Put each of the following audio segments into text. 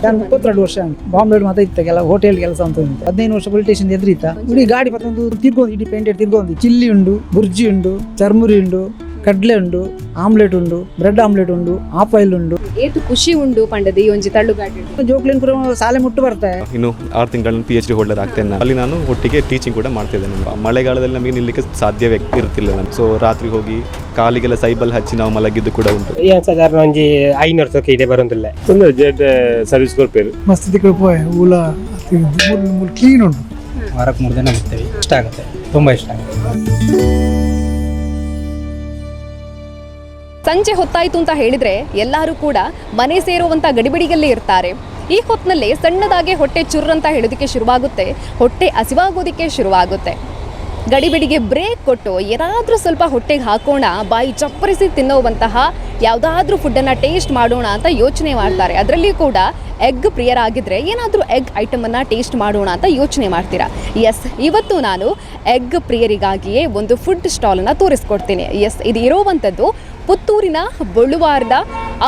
ನಾನು 32 ವರ್ಷ ಬಾಂಬೆ ಮಾತ್ರ ಇತ್ತ ಕೆಲ ಹೋಟೆಲ್ ಕೆಲಸ ಅಂತ 15 ವರ್ಷ ಪೊಲೀಸ್ ಸ್ಟೇಷನ್ ಎದುರಿತ ಇಡೀ ಗಾಡಿ ಪತ್ತೊಂದು ತಿರ್ಗೊಂದು ಇಡೀ ಪೇಂಟೆಡ್ ತಿರ್ಗೊಂದು ಚಿಲ್ಲಿ ಉಂಡು ಬುರ್ಜಿ ಉಂಡು ಚರ್ಮುರಿ ಉಂಡು ಕಡ್ಲೆ ಉಂಡು ಆಮ್ಲೆಟ್ ಉಂಡು ಬ್ರೆಡ್ ಆಮ್ಲೆಟ್ ಉಂಡು ಆಫ್-ಆಯಿಲ್ ಉಂಡು ಏತು ಖುಷಿ ಉಂಡು ಪಂಡದ ಈ ಒಂಜಿ ತಳ್ಳುಗಾಡಿ ಜೋಕ್ಲೇನ್ ಕೂಡ ಸಾಲೆ ಮುಟ್ಟು ಬರ್ತಾರೆ. ಇನ್ನು 6 ತಿಂಗಳಲ್ಲಿ PhD ಹೋಲ್ಡರ್ ಆಗ್ತೇನೆ ನಾನು. ಅಲ್ಲಿ ನಾನು ಒಟ್ಟಿಗೆ ಟೀಚಿಂಗ್ ಕೂಡ ಮಾಡ್ತಿದ್ದೇನೆ. ಮಳೆಗಾಲದಲ್ಲಿ ನಮಗೆ ನಿಲ್ಲಕ್ಕೆ ಸಾಧ್ಯವೇ ಇರ್ತಿಲ್ಲ ನಾನು. ಸೊ ರಾತ್ರಿ ಹೋಗಿ ಕಾಲಿಗೆಲ್ಲ ಸೈಬಲ್ ಹಚ್ಚಿ ನಾವು ಮಲಗಿದ್ದು ಕೂಡ ಉಂಟು. ಸಾಧಾರಣ ಒಂಜಿ 500 ಸೊಕ್ಕೆ ಇದೆ ಬರೋದಿಲ್ಲ. ಒಂದು ಜೆಡ್ ಸರ್ವಿಸ್ ಕೊಡ್ತೇವೆ. ಮಸ್ತ್ ದಿಕ್ಕ ಊಲ ಕ್ಲೀನ್ ಉಂಟು. ವಾರಕ್ಕೆ 3 ದಿನ ಬಿಡ್ತೇವೆ. ಇಷ್ಟ ಆಗುತ್ತೆ, ತುಂಬ ಇಷ್ಟ ಆಗುತ್ತೆ. ಸಂಜೆ ಹೊತ್ತಾಯಿತು ಅಂತ ಹೇಳಿದರೆ ಎಲ್ಲರೂ ಕೂಡ ಮನೆ ಸೇರುವಂಥ ಗಡಿಬಿಡಿಗಲ್ಲೇ ಇರ್ತಾರೆ. ಈ ಹೊತ್ತಿನಲ್ಲೇ ಸಣ್ಣದಾಗೆ ಹೊಟ್ಟೆ ಚುರ್ರ್ ಅಂತ ಹೇಳೋದಕ್ಕೆ ಶುರುವಾಗುತ್ತೆ, ಹೊಟ್ಟೆ ಹಸಿವಾಗೋದಕ್ಕೆ ಶುರುವಾಗುತ್ತೆ. ಗಡಿಬಿಡಿಗೆ ಬ್ರೇಕ್ ಕೊಟ್ಟು ಏನಾದರೂ ಸ್ವಲ್ಪ ಹೊಟ್ಟೆಗೆ ಹಾಕೋಣ, ಬಾಯಿ ಚಪ್ಪರಿಸಿ ತಿನ್ನೋವಂತಹ ಯಾವುದಾದ್ರೂ ಫುಡ್ಡನ್ನು ಟೇಸ್ಟ್ ಮಾಡೋಣ ಅಂತ ಯೋಚನೆ ಮಾಡ್ತಾರೆ. ಅದರಲ್ಲಿ ಕೂಡ ಎಗ್ ಪ್ರಿಯರಾಗಿದ್ದರೆ ಏನಾದರೂ ಎಗ್ ಐಟಮನ್ನು ಟೇಸ್ಟ್ ಮಾಡೋಣ ಅಂತ ಯೋಚನೆ ಮಾಡ್ತೀರಾ. ಎಸ್, ಇವತ್ತು ನಾನು ಎಗ್ ಪ್ರಿಯರಿಗಾಗಿಯೇ ಒಂದು ಫುಡ್ ಸ್ಟಾಲನ್ನು ತೋರಿಸ್ಕೊಡ್ತೀನಿ. ಎಸ್, ಇದು ಇರೋವಂಥದ್ದು ಪುತ್ತೂರಿನ ಬೊಳುವಾರದ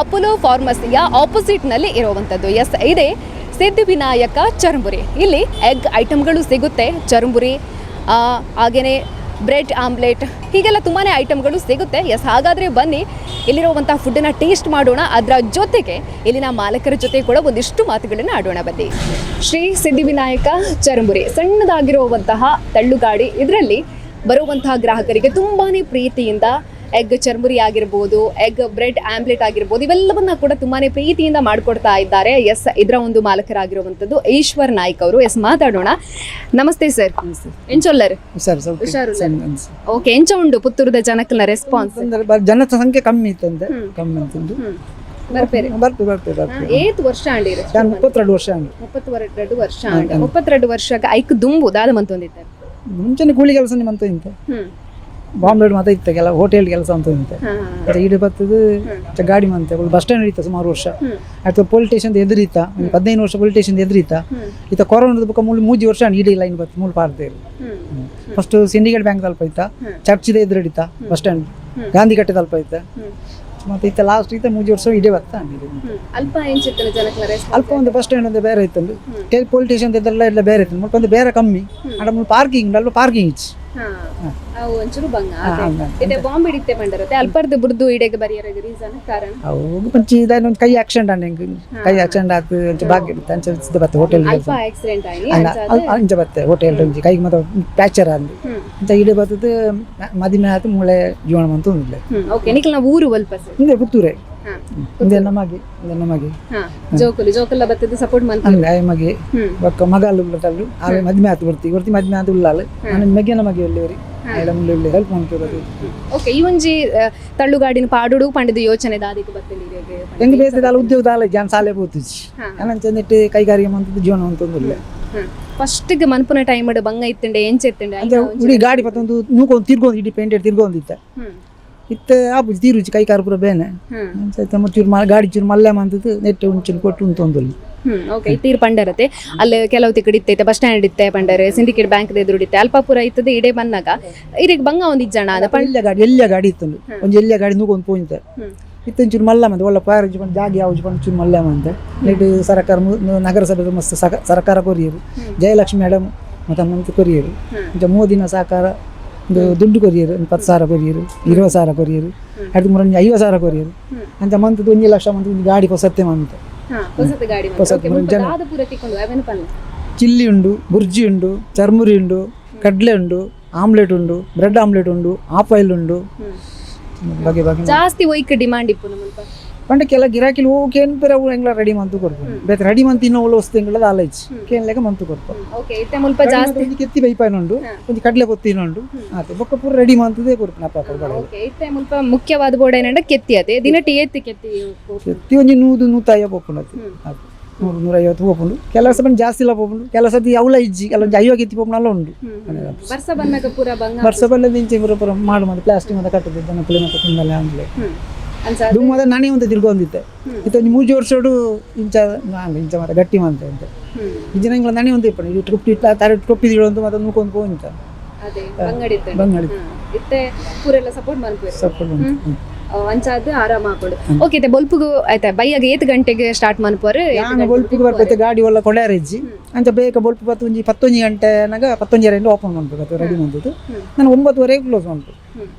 ಅಪೋಲೋ ಫಾರ್ಮಸಿಯ ಆಪೋಸಿಟ್ನಲ್ಲಿ ಇರೋವಂಥದ್ದು. ಎಸ್, ಇದೆ ಸಿದ್ಧಿವಿನಾಯಕ ಚರ್ಮುರಿ. ಇಲ್ಲಿ ಎಗ್ ಐಟಮ್ಗಳು ಸಿಗುತ್ತೆ, ಚರ್ಮುರಿ ಹಾಗೆಯೇ ಬ್ರೆಡ್ ಆಮ್ಲೆಟ್, ಹೀಗೆಲ್ಲ ತುಂಬಾ ಐಟಮ್ಗಳು ಸಿಗುತ್ತೆ. ಎಸ್, ಹಾಗಾದರೆ ಬನ್ನಿ ಇಲ್ಲಿರುವಂಥ ಫುಡ್ಡನ್ನು ಟೇಸ್ಟ್ ಮಾಡೋಣ. ಅದರ ಜೊತೆಗೆ ಇಲ್ಲಿನ ಮಾಲಕರ ಜೊತೆ ಕೂಡ ಒಂದಿಷ್ಟು ಮಾತುಗಳನ್ನು ಆಡೋಣ ಬನ್ನಿ. ಶ್ರೀ ಸಿದ್ಧಿವಿನಾಯಕ ಚರ್ಮುರಿ ಸಣ್ಣದಾಗಿರುವಂತಹ ತಳ್ಳುಗಾಡಿ. ಇದರಲ್ಲಿ ಬರುವಂತಹ ಗ್ರಾಹಕರಿಗೆ ತುಂಬಾ ಪ್ರೀತಿಯಿಂದ ಎಗ್ ಚರ್ಮುರಿ ಆಗಿರ್ಬೋದು, ಎಗ್ ಬ್ರೆಡ್ ಆಮ್ಲೆಟ್ ಆಗಿರ್ಬೋದು, ಇವೆಲ್ಲವನ್ನ ಕೂಡ ತುಂಬಾ ಪ್ರೀತಿಯಿಂದ ಮಾಡಿಕೊಡ್ತಾ ಇದ್ದಾರೆ. ಎಸ್, ಇದರ ಒಂದು ಮಾಲಕರಾಗಿರುವಂಥದ್ದು ಈಶ್ವರ್ ನಾಯ್ಕ್ ಅವರು. ಎಸ್, ಮಾತಾಡೋಣ. ನಮಸ್ತೆ ಸರ್. ಎಂಚೊಲ್ಲರ್ ಓಕೆ, ಎಂಚ ಉಂಡು ಪುತ್ತೂರದ ಜನಕ್ಕಲ ರೆಸ್ಪಾನ್ಸ್? ಜನ ಸಂಖ್ಯೆ ಕಮ್ಮಿ ಇತ್ತಂತೆ, ಕಮ್ಮಿ ಅಂತಂದು ಏತ್ ವರ್ಷ ಆಂಡಿರಿ? 32 ವರ್ಷ ಆಂಡಿ. 32 ವರ್ಷ ಆಂಡಿ. 32 ವರ್ಷಕ್ಕೆ ಐಕ್ ದುಂಬು ದಾದ ಮಂತೊಂದಿದ್ದಾರೆ. ಮುಂಚೆನೆ ಕೂಲಿ ಕೆಲಸ ನಿಮ್ಮಂತ ಇಂತೆ ಬಾಂಬೆ ಮಾತ್ರ ಇತ್ತ ಕೆಲ ಹೋಟೆಲ್ ಕೆಲಸ ಅಂತ ಇಂತೆ ಈಡೆ ಬರ್ತದೆ ಗಾಡಿ ಮಂತೆ ಬಸ್ ಸ್ಟ್ಯಾಂಡ್ ಹಿಡಿತ ಸುಮಾರು ವರ್ಷ ಆಯ್ತು. ಪೊಲೀಸ್ ಸ್ಟೇಷನ್ ಎದುರಿತ 15 ವರ್ಷ ಪೊಲೀಸ್ ಸ್ಟೇಷನ್ ಎದುರಿತ ಈತ ಕೊರೋನಾದ ಬುಕ್ಕ 3 ವರ್ಷ ಇಡೀ ಲೈನ್ ಬರ್ತು ಮೂಲ ಪಾಡ್ತೇವೆ. ಫಸ್ಟ್ ಸಿಂಡಿಕೇಟ್ ಬ್ಯಾಂಕ್ ತಲುಪ ಐತ, ಚರ್ಚ್ ಇದೆ ಎದುರು ಹಿಡಿತ, ಬಸ್ ಸ್ಟ್ಯಾಂಡ್ ಗಾಂಧಿ ಕಟ್ಟೆ ತಲುಪ ಐತ. ಮತ್ತೆ ಇತ್ತ ಲಾಸ್ಟ್ ಇತ್ತ 3 ವರ್ಷ ಇಡೇ ಬರ್ತಾ ಅಲ್ಪ ಒಂದು ಬಸ್ ಸ್ಟ್ಯಾಂಡ್ ಒಂದು ಬೇರೆ ಇತ್ತಂದು ಪೊಲೀಸ್ ಸ್ಟೇಷನ್ ಎಲ್ಲ ಬೇರೆ ಇತ್ತು. ಮುಲ್ಪ ಒಂದು ಬೇರೆ ಕಮ್ಮಿ ಅಡ ಪಾರ್ಕಿಂಗ್ ಅಲ್ಪ ಪಾರ್ಕಿಂಗ್ ಇಚ್ಚಿ ಒಂಚೂರು ಬಂಗ ಇದೆ ಬಾಂಬ್ ಹಿಡಿತೆ ಬಂದಿರುತ್ತೆ ಅಲ್ಪರ್ದು ಬುರ್ದು ಇಡೆಗೆ ಬರಿಯರಿಗೆ ರೀಸನ್ ಕಾರಣ ಅವು ಪಂಚಿ ಇದನ್ನ ಕೈ ಆಕ್ಸಿಡೆಂಟ್ ಅಂಡೆ ಕೈ ಆಕ್ಸಿಡೆಂಟ್ ಆತು ಅಂಚ ಭಾಗ್ಯ ಇರುತ್ತೆ ಅಂಚ ಸಿದ್ಧ ಬತ್ತೆ ಹೋಟೆಲ್ ಅಲ್ಪ ಆಕ್ಸಿಡೆಂಟ್ ಆಗಿ ಅಂಚ ಬತ್ತೆ ಹೋಟೆಲ್ ರಂಜಿ ಕೈ ಮತ ಫ್ರಾಕ್ಚರ್ ಆಂದಿ ಅಂಚ ಇಡೆ ಬತ್ತದು ಮದಿಮೆ ಆತು ಮೂಳೆ ಜೀವನ ಮಂತು ಉಂದಿಲ್ಲ. ಓಕೆ, ನಿಕಲ್ನ ಊರು ವಲ್ಪ ಹಿಂದೆ ಪುತ್ತೂರೇ ಹಿಂದೆ ನಮಗೆ ಜೋಕುಲ ಬತ್ತದು ಸಪೋರ್ಟ್ ಮಂತ್ ಆಯ್ ಮಗೆ ಬಕ್ಕ ಮಗಲು ಉಳ್ಳಟಲ್ಲು ಆವೆ ಮದ್ಮೆ ಆತು ಬರ್ತಿ ಮದ್ಮೆ ಆತು ಉಳ್ಳಾಲು ನಾನು ಮೆಗ್ಗೆನ ಮಗೆ ಒಳ್ಳೆವರಿ ಆಯ್ಲ ಮುಳ್ಳೆ ಹೆಲ್ಪ್ ಮಾಡ್ಕೊಬೋದು. ಓಕೆ, ಈ ಒಂಜಿ ತಳ್ಳುಗಾಡಿನ ಪಾಡುಡು ಪಂಡಿದ ಯೋಚನೆ ದಾದಿಗೆ ಬತ್ತಲಿಗೆ ಹೆಂಗ್ ಬೇತದಲ್ಲ ಉದ್ಯೋಗ ದಾಲ ಜಾನ್ ಸಾಲೆ ಬೋತಿಜಿ ಅನಂಚಂದಿಟ್ಟು ಕೈಗಾರಿಕೆ ಮಂತದ್ದು ಜೀವನ ಅಂತಂದಿಲ್ಲ. ಫಸ್ಟ್ ಗೆ ಮನ್ಪುನ ಟೈಮ್ ಅಡ ಬಂಗ ಇತ್ತಂಡೆ ಎಂಚ ಇತ್ತಂಡೆ ಇಡೀ ಗಾಡಿ ಪತ್ತೊಂದು ನೂಕೊಂದು ತಿರ್ಗೊಂದು ಇಡೀ ಪೇಂಟೆಡ್ ತಿರ್ಗೊಂದಿತ್ತ ಇತ್ತ ಆಪುಜಿ ತೀರುಚಿ ಕೈ ಕಾರ ಪೂರ ಬೇನೆ ಚೂರು ಗಾಡಿ ಚೂರು ಮಲ್ಲೆ ಮಂತದ್ದು ನೆಟ್ಟೆ ಉಂಚಲು ಕೊಟ್ಟು ಉಂತೊಂದಲ್ಲಿ. ಓಕೆ, ತೀರ್ ಪಂಡರತೆ ಅಲ್ಲಿ ಕೆಲವು ತಿಕ್ಕಡಿ ಇತ್ತೈತೆ, ಬಸ್ ಸ್ಟ್ಯಾಂಡ್ ಇತ್ತೆ ಪಂಡರೆ, ಸಿಂಡಿಕೇಟ್ ಬ್ಯಾಂಕ್ ಎದುರು ಇತ್ತೆ, ಅಲ್ಪಾಪುರ ಇತ್ತದ ಇಡೇ ಬಂದಾಗ ಇದಕ್ಕೆ ಬಂಗ ಒಂದು ಜನ ಅದ ಎಲ್ಲ ಗಾಡಿ ಇತ್ತು ಒಂದು ಎಲ್ಲ ಗಾಡಿ ನೂಕೊಂದು ಪೋಯಿಂತ ಇತ್ತು ಒಂಚೂರು ಮಲ್ಲ ಮಂತೆ ಒಳ್ಳೆ ಪಾರ ಬಂದು ಜಾಗ ಯಾವ್ದು ಬಂದು ಚೂರು ಮಲ್ಲ ಮಂತೆ ನೆಟ್ಟು ಸರ್ಕಾರ ನಗರಸಭೆ ಮಸ್ತ್ ಸರ್ಕಾರ ಕೊರಿಯರು ಜಯಲಕ್ಷ್ಮಿ ಮೇಡಮ್ ಮತ್ತು ಮಂತ್ ಕೊರಿಯರು ಇಂಚ ಮೋದಿನ ಸಹಕಾರ ಒಂದು ದುಡ್ಡು ಕೊರಿಯರು 10,000 ಕೊರಿಯರು 20,000 ಕೊರಿಯರು ಅದು 50,000 ಕೊರಿಯರು ಅಂತ ಮಂತದ್ದು 1 ಲಕ್ಷ ಮಂತ್ ಒಂದು ಗಾಡಿ ಹೊಸತ್ತೆ ಮಂತ ಚಿಲ್ಲಿ ಉಂಡು ಬುರ್ಜಿ ಉಂಡು ಚರ್ಮುರಿ ಉಂಡು ಕಡ್ಲೆ ಉಂಡು ಆಮ್ಲೆಟ್ ಉಂಡು ಬ್ರೆಡ್ ಆಮ್ಲೆಟ್ ಉಂಡು ಆಫ್-ಆಯಿಲ್ ಉಂಡು ಬಗೆ ಬಗೆ ಜಾಸ್ತಿ ಒಯ್ಕ ಡಿಮಾಂಡ್ ಇಪ್ಪು ನಮ್ಮಲ್ಪ ಪಂಡ ಕೆಲ ಗಿರಾಕಿಲು ಕೇನ್ ಪೇರ ಅವು ಎಂಗ್ಲ ರೆಡಿ ಮಂತು ಕೊಡ್ಪು ಬೇತ ರೆಡಿ ಮಂತ್ ಇನ್ನೂ ಒಳ್ಳೆ ವಸ್ತು ಎಂಗ್ಲದ ಆಲೈಜ್ ಕೇನ್ ಲೆಕ್ಕ ಮಂತು ಕೊಡ್ಪು. ಓಕೆ, ಇತ್ತೆ ಮುಲ್ಪ ಜಾಸ್ತಿ ಒಂದು ಕೆತ್ತಿ ಬೈಪಾಯನುಂಡು ಒಂದು ಕಡ್ಲೆ ಪೊತ್ತಿನುಂಡು ಆತೆ ಬೊಕ್ಕ ಪೂರ ರೆಡಿ ಮಂತುದೇ ಕೊಡ್ಪು ನಪ್ಪ ಕೊಡ್ಬಾಡ. ಓಕೆ, ಇತ್ತೆ ಮುಲ್ಪ ಮುಖ್ಯವಾದ ಬೋರ್ಡ್ ಏನಂಡ ಕೆತ್ತಿ ಅತೆ ದಿನಟಿ ಏತ್ತಿ ಕೆತ್ತಿ ಒಂದು 100-150 ಪೊಪ್ಪುನದು ಅದು 100-150 ಪೋಪುಂಡು. ಕೆಲಸ ಬಂದು ಜಾಸ್ತಿ ಇಲ್ಲ ಪೋಪುಂಡು, ಕೆಲಸ ಅವಳ ಇಜ್ಜಿ ಕೆಲವೊಂದು 50 ಕೆತ್ತಿ ಪೋಪುನಲ್ಲ ಉಂಡು. ವರ್ಷ ಬಂದಾಗ ಪೂರ ಬಂಗ ವರ್ಷ ಬಂದ ಇಂಚೆ ಪೂರ ಮಾಡು ಮತ್ತೆ ಪ್ಲಾಸ್ಟಿಕ್ ಮತ್ತೆ ಕಟ್ಟುತ್ತೆ ದನ ಪುಳಿ ಮತ್ತೆ ಕುಂದಲೆ ಅಂದ್ಲೆ ದುಮ್ಮದ ನಾನೇ ಒಂದು ತಿರ್ಗೊಂದಿತ್ತೆ ಇತ್ತು ಒಂದು 3 ವರ್ಷೋಡು ಇಂಚ ಮತ್ತೆ ಗಟ್ಟಿ ಮಂತೆ ಅಂತ ಇಂಚಿನ ಹಿಂಗೆ ನಾನೇ ಒಂದು ಇಪ್ಪಣ ಇದು ಟ್ರಿಪ್ ಇಟ್ಟ ತಾರೆ ಟ್ರಿಪ್ ಇದ್ದು ಮತ್ತೆ ನೂಕೊಂದು ಪೋಯಿಂತ ಅದೇ ಬಂಗಡಿ ಬಂಗಡಿ ಇತ್ತೆ ಪೂರೆಲ್ಲ ಸಪೋರ್ಟ್ ಮಾಡ್ಬೇಕು ಸಪೋರ್ಟ್ ಅಂಚಾದ ಆರಾಮ ಹಾಕೋಡು ಓಕೆ ಇತ್ತೆ ಬೊಲ್ಪುಗು ಆಯ್ತಾ ಬೈಯಾಗ 8 ಗಂಟೆಗೆ ಸ್ಟಾರ್ಟ್ ಮನ್ಪೋರು ನಾನು ಬೊಲ್ಪಿಗೆ ಬರ್ಪೈತೆ ಗಾಡಿ ಒಲ್ಲ ಕೊಡ್ಯಾರೆಜ್ಜಿ ಅಂತ ಬೇಗ ಬೊಲ್ಪ 11 ಗಂಟೆನಾಗ 11:30 ಓಪನ್ ಮಾಡ್ಬೇಕು ರೆಡಿ ಮಾಡಿದ್ದು ನಾನು 9:30 ಕ್ಲೋಸ್ ಮಾಡ್ಬೇಕು.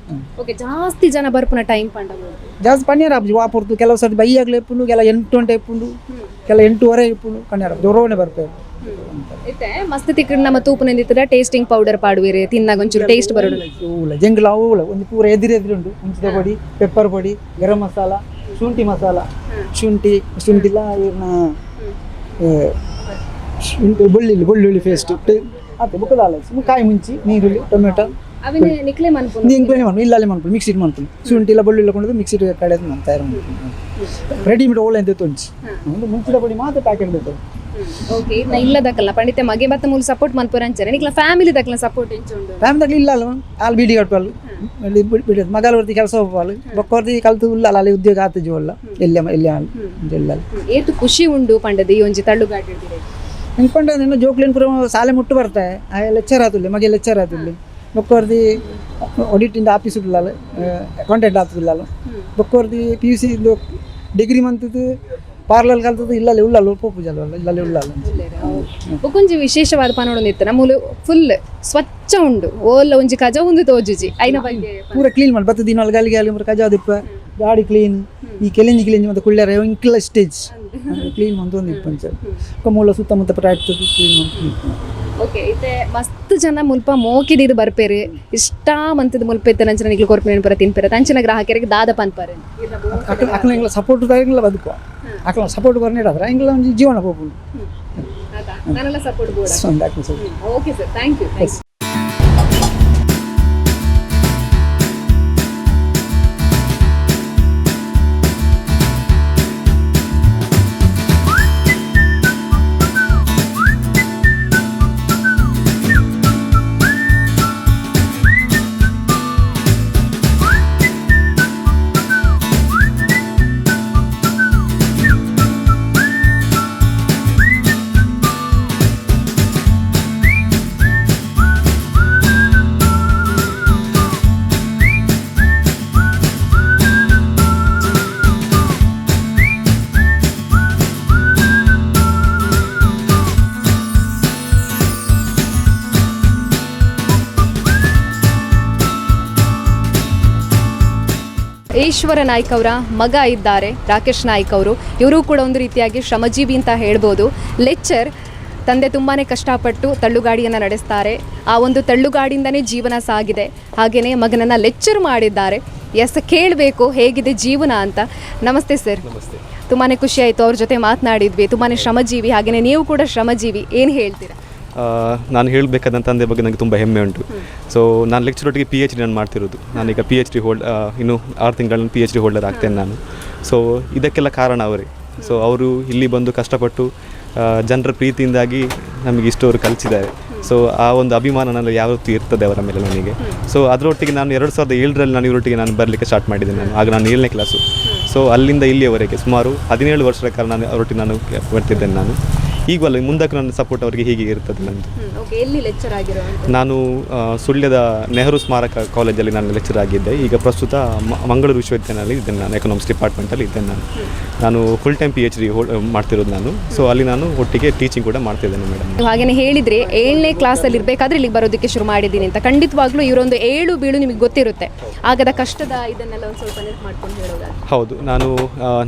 ಓಕೆ ಜಾಸ್ತಿ ಜನ ಬರ್ಪುನ ಟೈಮ್ ಪಂಡ ಜಾಸ್ತಿ ಪನ್ನೀರ್ ಹಬ್ಬ ವಾಪುರ್ತು ಕೆಲವು ಸರ್ತಿ ಬೈಯಾಗ್ಲೇ ಇಪ್ಪುಂಡು ಕೆಲ 8 ಗಂಟೆ ಇಪ್ಪುಂಡು ಕೆಲ 8:30 ಇಪ್ಪುಂಡು ಕನ್ಯಾರ ಜೋರವೇ ಬರ್ಬೇಕು. ಐತೆ ಮಸ್ತ್ ತಿಕ್ಕಡ್ ನಮ್ಮ ತೂಪುನಿಂದಿತ್ತದ ಟೇಸ್ಟಿಂಗ್ ಪೌಡರ್ ಪಾಡುವಿರಿ ತಿನ್ನಾಗ ಒಂಚೂರು ಟೇಸ್ಟ್ ಬರೋಡು ಊಳ ಜಂಗ್ಲ ಊಳ ಒಂದು ಪೂರ ಎದುರುಂಡು ಹುಂಚಿದ ಪೊಡಿ ಪೆಪ್ಪರ್ ಪೊಡಿ ಗರಂ ಮಸಾಲ ಶುಂಠಿ ಮಸಾಲ ಶುಂಠಿಲ್ಲ ಇವ್ರನ್ನ ಶುಂಠಿ ಬೆಳ್ಳುಳ್ಳಿ ಪೇಸ್ಟ್ ಮತ್ತೆ ಬುಕ್ಕದಾಲ ಕಾಯಿ ಮುಂಚಿ ನೀರುಳ್ಳಿ ಟೊಮೆಟೊ ಅವಿನ ನಿಕ್ಲೆ ಮನ್ಪುನ ಇಂಕ್ಲೇನೆ ಮಾಡ್ಬೋದು ಇಲ್ಲೇ ಮಾಡ್ಬೋದು ಮಿಕ್ಸಿಡ್ ಮಾಡ್ತೀನಿ ಶುಂಠಿ ಇಲ್ಲ ಬೆಳ್ಳುಳ್ಳಿ ಕೊಂಡದು ಮಿಕ್ಸಿಡ್ ಕಡೆ ನಾನು ತಯಾರು ಮಾಡ್ತೀನಿ ರೆಡಿಮೇಡ್ ಓಳೆ ಅಂತ ತೊಂಚಿ ಒಂದು ಮುಂಚಿದ ಪೊಡಿ ಮಾತ್ರ ಪ್ಯಾಕೆಟ್ ಬೇಕು. ಓಕೆ ನಾ ಇಲ್ಲದಕ್ಕಲ್ಲ ಪಂಡಿತ ಮಗೆ ಬತ್ತ ಮೂಲ ಸಪೋರ್ಟ್ ಮನ್ಪುರ ಅಂಚಾರೆ ನಿಕ್ಲ ಫ್ಯಾಮಿಲಿ ದಕ್ಕಲ ಸಪೋರ್ಟ್ ಎಂಚುಂಡು ಫ್ಯಾಮಿಲಿ ಇಲ್ಲ ಅಲ್ವ ಅಲ್ಲಿ ಬೀಡಿ ಕಟ್ಟುವಲ್ಲಿ ಬಿಡೋದು ಮಗಲ ಹೊರ್ತಿ ಕೆಲಸ ಹೋಗ್ಬಾಲು ಬೊಕ್ಕೊರ್ತಿ ಕಲ್ತು ಇಲ್ಲ ಅಲ್ಲಿ ಉದ್ಯೋಗ ಆತು ಜೋಲ್ಲ ಎಲ್ಲ ಏತು ಖುಷಿ ಉಂಡು ಪಂಡದ ಈ ಒಂಜಿ ತಳ್ಳುಗಾಡಿ ಅನ್ಕೊಂಡ ನಿನ್ನ ಜೋಕ್ಲೇನ್ ಪುರ ಸಾಲೆ ಮುಟ್ಟು ಬರ್ತಾಯಿ ಆ ಲೆಕ್ಚರ್ ಆತುಲ್ಲಿ ಮಗೆ ಲೆಕ್ಚರ್ ಆತುಲ್ಲಿ ಬೊಕ್ಕೊರ್ದಿ ಆಡಿಟಿಂದ ಆಫೀಸ್ ಉಳ್ಳಲ್ಲ ಕಾಂಟ್ಯಾಕ್ಟ್ ಆತುಲ್ಲ ಬೊಕ್ಕೊರ್ದಿ PUC ಡಿಗ್ರಿ ಮಂತದ್ದು ಪಾರ್ಲರ್ ಕಲ್ತದ್ದು ಇಲ್ಲಲ್ಲಿ ಉಳ್ಳಲ್ಲ ಪೂಜಲ್ಲ ಇಲ್ಲಲ್ಲಿ ಉಳ್ಳಲ್ಲ ಬೊಕೊಂಜಿ ವಿಶೇಷವಾದ ಪನೋಡೊಂದಿತ್ತು ನಮ್ಮೂಲು ಫುಲ್ ಸ್ವಚ್ಛ ಉಂಡು ಓಲ್ಲ ಒಂಜಿ ಕಜ ಒಂದು ತೋಜುಜಿ ಐನ ಬಗ್ಗೆ ಪೂರ ಕ್ಲೀನ್ ಮಾಡಿ ಬತ್ತು ದಿನ ಗಾಲಿಗೆ ಅಲ್ಲಿ ಕಜ ದಿಪ್ಪ ಗಾಡಿ ಕ್ಲೀನ್ ಈ ಕೆಲೆಂಜಿ ಮತ್ತೆ ಕುಳ್ಳಾರ ಇಂಕ್ಲ ಸ್ಟೇಜ್ ಕ್ಲೀನ್ ಒಂದು ಇಪ್ಪಂಚ ಮೂಲ ಸುತ್ತಮುತ್ತ ಪಟಾಡ್ತದೆ ಕ್ಲೀನ್ ಮಾಡಿ. ಓಕೆ ಇತ್ತೆ ಮಸ್ತ್ ಜನ ಮುಲ್ಪ ಮೋಕಿದಿದು ಬರ್ಪೇರು ಇಷ್ಟ ಮಂತದ ಮುಲ್ಪೆತ್ತ ನಂಚನ ನಿಕ್ಲು ಕೊರ್ಪಿನ ಪರ ತಿನ್ಪೇರ ತಂಚಿನ ಗ್ರಾಹಕರಿಗೆ ದಾದ ಪನ್ಪರೆ ಅಕ್ಕಳ ಎಂಗ್ಲ ಸಪೋರ್ಟ್ ಇಂಗ್ಲ ಬದುಕುವ ಅಕ್ಕಳ ಸಪೋರ್ಟ್ ಬರ್ನೇಡಾದ್ರೆ ಇಂಗ್ಲ ಒಂದು ಜೀವನ ಹೋಗ್ಬೋದು. ನಾನೆಲ್ಲ support okay sir thank you. Eshwar Naik ಅವರ ಮಗ ಇದ್ದಾರೆ ರಾಕೇಶ್ ನಾಯ್ಕ್ ಅವರು. ಇವರು ಕೂಡ ಒಂದು ರೀತಿಯಾಗಿ ಶ್ರಮಜೀವಿ ಅಂತ ಹೇಳ್ಬೋದು. ಲೆಕ್ಚರ್ ತಂದೆ ತುಂಬಾ ಕಷ್ಟಪಟ್ಟು ತಳ್ಳುಗಾಡಿಯನ್ನು ನಡೆಸ್ತಾರೆ. ಆ ಒಂದು ತಳ್ಳುಗಾಡಿಯಿಂದನೇ ಜೀವನ ಸಾಗಿದೆ. ಹಾಗೆಯೇ ಮಗನನ್ನು ಲೆಕ್ಚರ್ ಮಾಡಿದ್ದಾರೆ. ಕೇಳಬೇಕು ಹೇಗಿದೆ ಜೀವನ ಅಂತ. ನಮಸ್ತೆ ಸರ್. ನಮಸ್ತೆ. ತುಂಬಾ ಖುಷಿ ಆಯಿತು ಅವ್ರ ಜೊತೆ ಮಾತನಾಡಿದ್ವಿ. ತುಂಬಾ ಶ್ರಮಜೀವಿ, ಹಾಗೆಯೇ ನೀವು ಕೂಡ ಶ್ರಮಜೀವಿ. ಏನು ಹೇಳ್ತೀರಾ? ನಾನು ಹೇಳಬೇಕಾದ ತಂದೆ ಬಗ್ಗೆ ನನಗೆ ತುಂಬ ಹೆಮ್ಮೆ ಉಂಟು. ಸೊ ನಾನು ಲೆಕ್ಚರ್ ಒಟ್ಟಿಗೆ PhD ನಾನು ಮಾಡ್ತಿರೋದು. ನಾನೀಗ PhD ಇನ್ನು 6 ತಿಂಗಳಲ್ಲಿ PhD ಹೋಲ್ಡರ್ ಆಗ್ತೇನೆ ನಾನು. ಸೊ ಇದಕ್ಕೆಲ್ಲ ಕಾರಣ ಅವರೇ. ಸೊ ಅವರು ಇಲ್ಲಿ ಬಂದು ಕಷ್ಟಪಟ್ಟು ಜನರ ಪ್ರೀತಿಯಿಂದಾಗಿ ನಮಗೆ ಇಷ್ಟವರು ಕಲಿಸಿದ್ದಾರೆ. ಸೊ ಆ ಒಂದು ಅಭಿಮಾನ ನನಗೆ ಯಾವತ್ತೂ ಇರ್ತದೆ ಅವರ ಮೇಲೆ ನನಗೆ. ಸೊ ಅದರೊಟ್ಟಿಗೆ ನಾನು 2007ರಲ್ಲಿ ನಾನು ಇವರೊಟ್ಟಿಗೆ ನಾನು ಬರಲಿಕ್ಕೆ ಸ್ಟಾರ್ಟ್ ಮಾಡಿದ್ದೆ. ಆಗ ನಾನು 7ನೇ ಕ್ಲಾಸು. ಸೊ ಅಲ್ಲಿಂದ ಇಲ್ಲಿಯವರೆಗೆ ಸುಮಾರು 17 ವರ್ಷದ ಕಾಲ ನಾನು ಅವರೊಟ್ಟಿಗೆ ನಾನು ಬರ್ತಿದ್ದೇನೆ ನಾನು. ಈಗಲ್ಲ ಮುಂದಕ್ಕೆ ನನ್ನ ಸಪೋರ್ಟ್ ಅವರಿಗೆ ಹೀಗೆ ಇರ್ತದೆ ನಂದು. ನಾನು ಸುಳ್ಯದ ನೆಹರು ಸ್ಮಾರಕ ಕಾಲೇಜಲ್ಲಿ ನಾನು ಲೆಕ್ಚರ್ ಆಗಿದ್ದೆ. ಈಗ ಪ್ರಸ್ತುತ ಮಂಗಳೂರು ವಿಶ್ವವಿದ್ಯಾಲಯದಲ್ಲಿ ಇದ್ದೇನೆ. ನಾನು ಎಕನಾಮಿಕ್ಸ್ ಡಿಪಾರ್ಟ್ಮೆಂಟಲ್ಲಿ ಇದ್ದೇನೆ. ನಾನು ಫುಲ್ ಟೈಮ್ PhD ಮಾಡ್ತಿರೋದು ನಾನು. ಸೊ ಅಲ್ಲಿ ನಾನು ಒಟ್ಟಿಗೆ ಟೀಚಿಂಗ್ ಕೂಡ ಮಾಡ್ತಿದ್ದೇನೆ ಮೇಡಮ್. ಹಾಗೆಯೇ ಹೇಳಿದರೆ 7ನೇ ಕ್ಲಾಸಲ್ಲಿ ಇರಬೇಕಾದ್ರೆ ಇಲ್ಲಿಗೆ ಬರೋದಕ್ಕೆ ಶುರು ಮಾಡಿದ್ದೀನಿ ಅಂತ. ಖಂಡಿತವಾಗ್ಲೂ ಇವರೊಂದು ಏಳು ಬೀಳು ನಿಮಗೆ ಗೊತ್ತಿರುತ್ತೆ. ಆಗದ ಕಷ್ಟದ ಇದನ್ನೆಲ್ಲ ಒಂದು ಸ್ವಲ್ಪ ನೆನಪು ಮಾಡ್ಕೊಂಡು ಹೇಳೋದು. ಹೌದು,